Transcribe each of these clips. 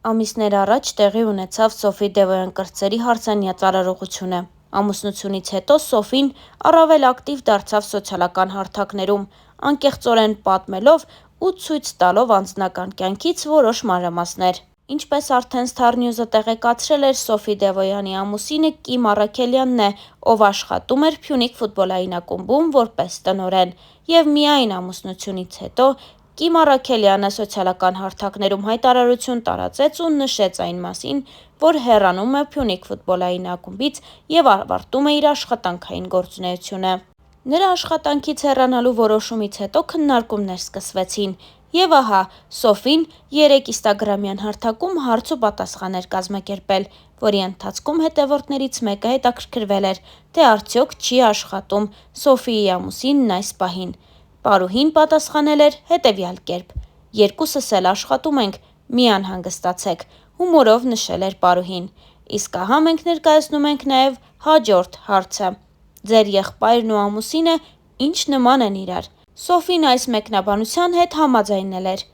Ամիսներ առաջ տեղի ունեցավ Սոֆի Դևոյան կրտսերի հարսանյաց արարողությունը։ Ամուսնությունից հետո Սոֆին առավել ակտիվ դարձավ սոցիալական հարթակներում, անկեղծորեն պատմելով ու ցույց տալով անձնական կյանքից որոշ մանրամասներ։ Ինչպես արդեն Star News-ը տեղեկացրել էր, Սոֆի Դևոյանի ամուսինը Կիմ Առաքելյանն է, ով աշխատում էր Փյունիկ ֆուտբոլային ակումբում որպես տնօրեն, և միայն ամուսնությունից հետո Կիմ Առաքելյանը սոցիալական հարթակներում հայտարարություն տարածեց ու նշեց այն մասին, որ հեռանում է Փյունիկ ֆուտբոլային ակումբից և ավարտում է իր աշխատանքային գործունեությունը։ Նրա աշխատանքից հեռանալու որոշումից հետո քննարկումներ սկսվեցին, և ահա Սոֆին երեկ ինստագրամյան հարթակում հարց ու պատասխան էր կազմակերպել, որի ընթացքում հետևորդներից մեկը հետաքրքրվել էր, թե արդյոք չի աշխատում Սոֆիի ամուսինն այս պահին։ Պարուհին պատասխանել էր հետևյալ կերպ. «Երկուսս էլ աշխատում ենք, մի անհանգստացեք», հումորով նշել էր պարուհին։ Իսկ ահա մենք ներկայացնում ենք նաև հաջորդ հարցը. «Ձեր եղբայրն ու ամուսինը ինչ նման են իրար»։ Սոֆին այս մեկնաբանության հետ համաձայնել էր.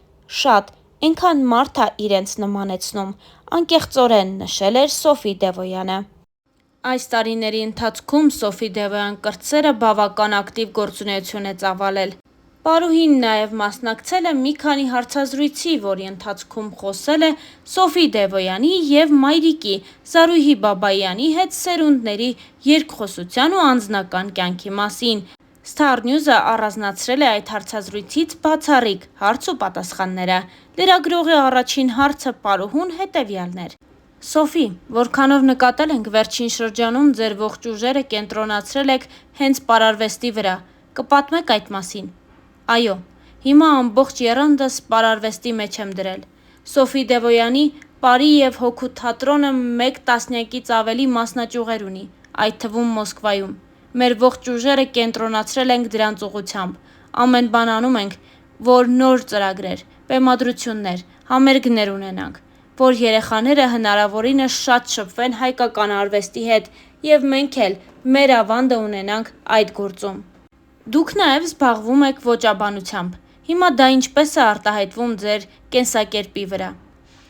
«Շատ, էնքան մարդ ա իրենց նմանեցնում», անկեղծորեն նշել էր Սոֆի Դևոյանը։ Այս տարիների ընթացքում Սոֆի Դևոյան կրտսերը բավական ակտիվ գործունեություն է ծավալել։ Պարուհին նաև մասնակցել է մի քանի հարցազրույցի, որի ընթացքում խոսել է Սոֆի Դևոյանի և մայրիկի Զարուհի Բաբայանի հետ սերունդների երկխոսության ու անձնական կյանքի մասին։ Star News-ը առանձնացրել է այդ հարցազրույցից բացառիկ հարց ու պատասխանները։ Լրագրողի առաջին հարցը պարուհուն հետևյալն էր. «Սոֆի, որքանով նկատել ենք վերջին շրջանում ձեր ողջ ուժերը կենտրոնացրել եք հենց պարարվեստի վրա, կպատմեք այդ մասին»։ Այո, հիմա ամբողջ եռանդս պարարվեստի մեջ եմ դրել։ Սոֆի Դևոյանի «Պարի և հոգու» թատրոնը մեկ տասնյակից ավելի մասնաճյուղեր ունի, այդ թվում Մոսկվայում։ Մեր ողջ ուժերը կենտրոնացրել ենք դրանց ուղղությամբ։ Ամեն բան անում ենք, որ նոր ծրագրեր, բեմադրություններ, համերգներ ունենանք, որ երեխաները հնարավորինս շատ շփվեն հայկական արվեստի հետ, և մենք էլ մեր ավանդը ունենանք այդ գործում։ Դուք նաև զբաղվում եք ոճաբանությամբ։ Հիմա դա ինչպե՞ս է արտահայտվում ձեր կենսակերպի վրա։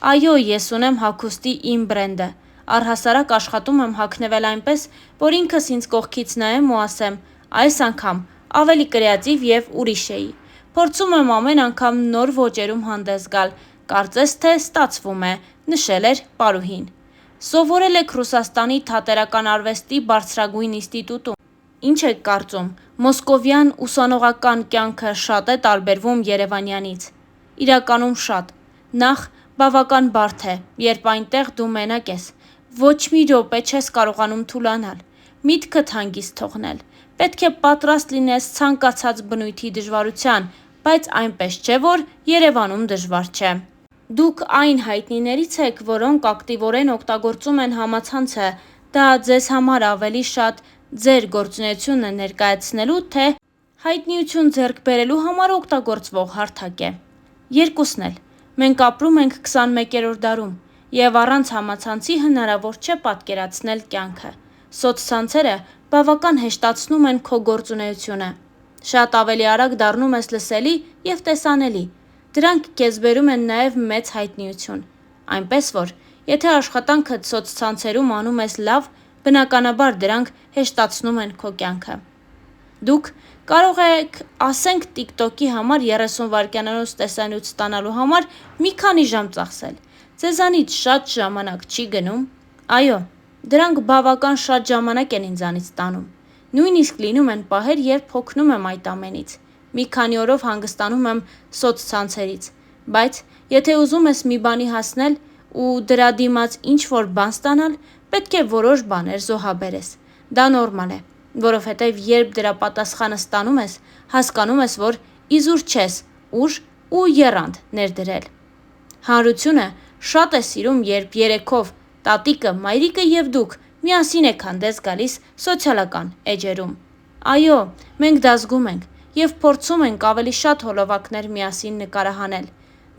Այո, ես ունեմ հագուստի իմ բրենդը։ Առհասարակ աշխատում եմ հագնվել այնպես, որ ինքս ինձ կողքից նայեմ ու ասեմ՝ այս անգամ ավելի կրեատիվ և ուրիշ էի։ Փորձում եմ ամեն անգամ նոր ոճերում հանդես գալ, կարծես թե ստացվում է», նշել էր պարուհին։ Սովորել եք Ռուսաստանի թատերական արվեստի բարձրագույն ինստիտուտում։ Ինչ եք կարծում, մոսկովյան ուսանողական կյանքը շատ է տարբերվում երևանյանից։ Իրականում շատ։ Նախ, բավական բարդ է, երբ այնտեղ դու մենակ ես։ Ոչ մի րոպե չես կարողանում թուլանալ, միտքդ հանգիստ թողնել։ Պետք է պատրաստ լինես ցանկացած բնույթի դժվարության, բայց այնպես չէ, որ Երևանում դժվար չէ։ Դուք այն հայտնիներից եք, որոնք ակտիվորեն օգտագործում են համացանցը, դա ձեզ համար ավելի շատ ձեր գործունեությունը ներկայացնելու, թե հայտնիություն ձեռք բերելու համար օգտագործվող հարթակ է։ Երկուսն էլ։ Մենք ապրում ենք 21-րդ դարում, և առանց համացանցի հնարավոր չէ պատկերացնել կյանքը։ Սոցցանցերը բավական հեշտացնում են քո գործունեությունը։ Շատ ավելի արագ դառնում ես լսելի և տեսանելի։ Դրանք քեզ բերում են նաև մեծ հայտնիություն։ Այնպես որ, եթե աշխատանքդ սոցցանցերում անում ես լավ, բնականաբար դրանք հեշտացնում են քո կյանքը։ Դուք կարող եք, ասենք, TikTok-ի համար 30 վայրկյանանոց տեսանյութ ստանալու համար մի քանի ժամ ծախսել։ Ձեզանից շատ ժամանակ չի գնում։ Այո, դրանք բավական շատ ժամանակ են ինձանից ստանում։ Նույնիսկ լինում են պահեր, երբ հոգնում եմ այդ ամենից։ Մի քանի օրով հանգստանում եմ սոցցանցերից։ Բայց եթե ուզում ես մի բանի հասնել ու դրա դիմաց ինչ-որ բան ստանալ, պետք է որոշ բաներ զոհաբերես։ Դա նորմալ է, որովհետև երբ դրա պատասխանը ստանում ես, հասկանում ես, որ իզուր չես ուժ ու եռանդ ներդրել։ Հանրությունը շատ է սիրում, երբ երեքով տատիկը, մայրիկը և դուք միասին եք հանդես գալիս սոցիալական էջերում։ Այո, մենք դա զգում ենք և փորձում ենք ավելի շատ հոլովակներ միասին նկարահանել։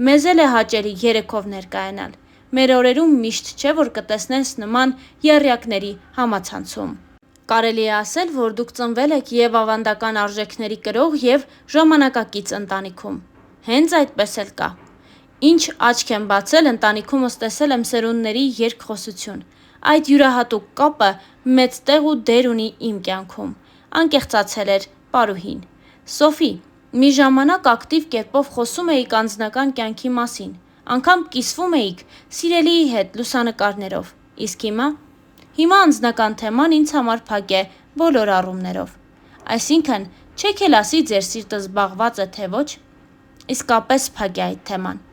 Մեզ էլ է հաճելի երեքով ներկայանալ։ Մեր օրերում միշտ չէ, որ կտեսնես նման եռյակների համացանցում։ Կարելի է ասել, որ դուք ծնվել եք և ավանդական արժեքների կրող և ժամանակակից ընտանիքում։ Հենց այդպես էլ կա։ Ինչ աչք եմ բացել, ընտանիքումս տեսել եմ սերունդների երկխոսություն։ Այդ յուրահատուկ կապը մեծ տեղ ու դեր ունի իմ կյանքում, անկեղծացել էր պարուհին։ Սոֆի, մի ժամանակ ակտիվ կերպով խոսում էիք անձնական կյանքի մասին, անգամ կիսվում էիք սիրելիի հետ լուսանկարներով, իսկ հիմա անձնական թեման ինձ համար փակ է բոլոր առումներով։ Այսինքն, չեք էլ ասի ձեր սիրտը զբաղված է, թե ոչ։ Իսկապես փակ է այդ թեման։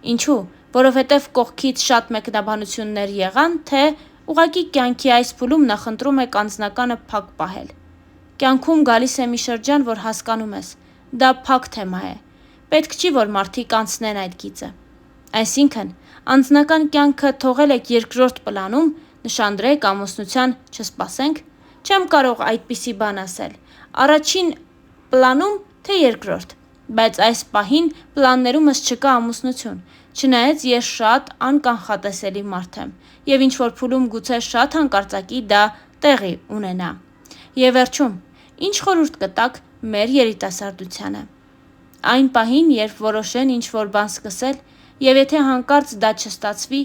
Ինչու՞, որովհետև կողքից շատ մեկնաբանություններ եղան, թե ուղղակի կյանքի այս փուլում նախընտրում եք անձնականը փակ պահել։ Կյանքում գալիս է մի շրջան, որ հասկանում ես, դա փակ թեմա է։ Պետք չի, որ մարդիկ անցնեն այդ գիծը։ Այսինքն, անձնական կյանքը թողել եք երկրորդ պլանում, նշանդրեք ամուսնության չսպասենք։ Չեմ կարող այդպիսի բան ասել։ Առաջին պլանում, թե երկրորդ, բայց այս պահին պլաններումս չկա ամուսնություն, չնայած ես շատ անկանխատեսելի մարդ եմ, և ինչ-որ փուլում գուցե շատ հանկարծակի դա տեղի ունենա։ Եվ վերջում, ինչ խորհուրդ կտաք մեր երիտասարդությանը։ Այն պահին, երբ որոշեն ինչ-որ բան սկսել, և եթե հանկարծ դա չստացվի,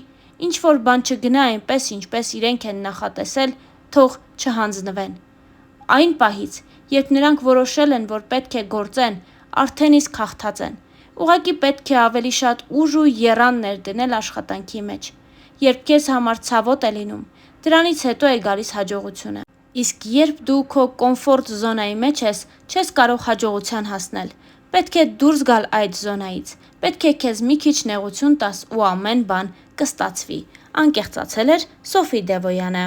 ինչ-որ բան չգնա այնպես, ինչպես իրենք են նախատեսել, թող չհանձնվեն։ Այն պահից, երբ նրանք որոշել են, որ պետք է գործեն, արդեն իսկ հաղթած են։ Ուղղակի պետք է ավելի շատ ուժ ու եռան ներդնել աշխատանքի մեջ։ Երբ քեզ համար ցավոտ է լինում, դրանից հետո է գալիս հաջողությունը։ Իսկ երբ դու քո կոմֆորտ զոնայի մեջ ես, չես կարող հաջողության հասնել։ Պետք է դուրս գալ այդ զոնայից։ Պետք է քեզ մի քիչ նեղություն տաս ու ամեն բան կստացվի։ Անկեղծացել էր Սոֆի Դևոյանը։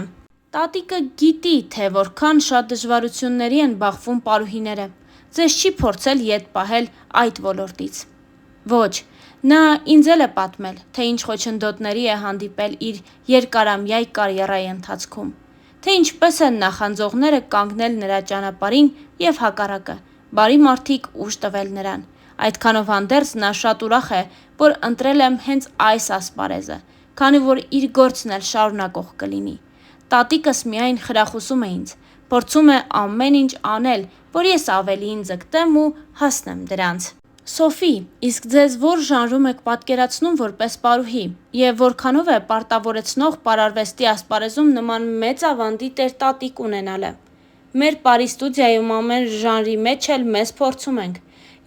Տատիկը գիտի, թե որքան շատ դժվարությունների են բախվում պարուհիները։ Ձեզ չի փորձել ետ պահել այդ ոլորտից։ Ոչ, նա ինձ էլ է պատմել, թե ինչ խոչընդոտների է հանդիպել իր երկարամյա կարիերայի ընթացքում, թե ինչպես են նախանձողները կանգնել նրա ճանապարհին և հակառակը, բարի մարդիկ ուժ տվել նրան։ Այդքանով հանդերձ նա շատ ուրախ է, որ ընտրել եմ հենց այս ասպարեզը, քանի որ իր գործն էլ շարունակող կլինի։ Տատիկս միայն խրախուսում է ինձ, փորձում է ամեն ինչ անել, որ ես ավելիին ձգտեմ ու հասնեմ դրանց։ Սոֆի, իսկ ձեզ ո՞ր ժանրում եք պատկերացնում որպես պարուհի, և որքանով է պարտավորեցնող պարարվեստի ասպարեզում նման մեծ ավանդի տեր-տատիկ ունենալը։ Մեր պարի ստուդիայում ամեն ժանրի մեջ էլ մեզ փորձում ենք։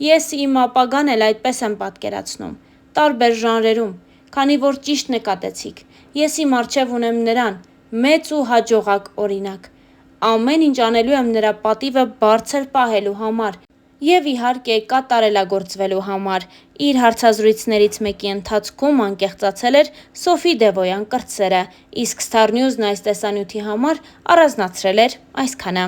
Ես իմ ապագան էլ այդպես եմ պատկերացնում, տարբեր ժանրերում, քանի որ ճիշտ նկատեցիք, ես իմ առջև ունեմ նրան, մեծ ու հաջողակ օրինակ։ Ամեն ինչ անելու եմ նրա պատիվը բարձր պահելու համար և իհարկե կատարելագործվելու համար, իր հարցազրույցներից մեկի ընթացքում անկեղծացել էր Սոֆի Դևոյան կրտսերը, իսկ Star News-ն այս տեսանյութի համար առանձնացրել էր այսքանը։